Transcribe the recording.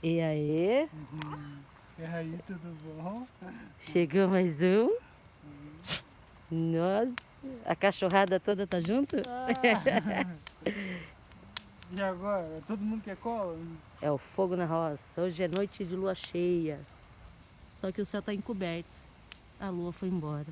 E aí? E aí, tudo bom? Chegou mais um. Nossa, a cachorrada toda tá junto? E agora? Todo mundo quer cola? É o fogo na roça. Hoje é noite de lua cheia. Só que o céu tá encoberto. A lua foi embora.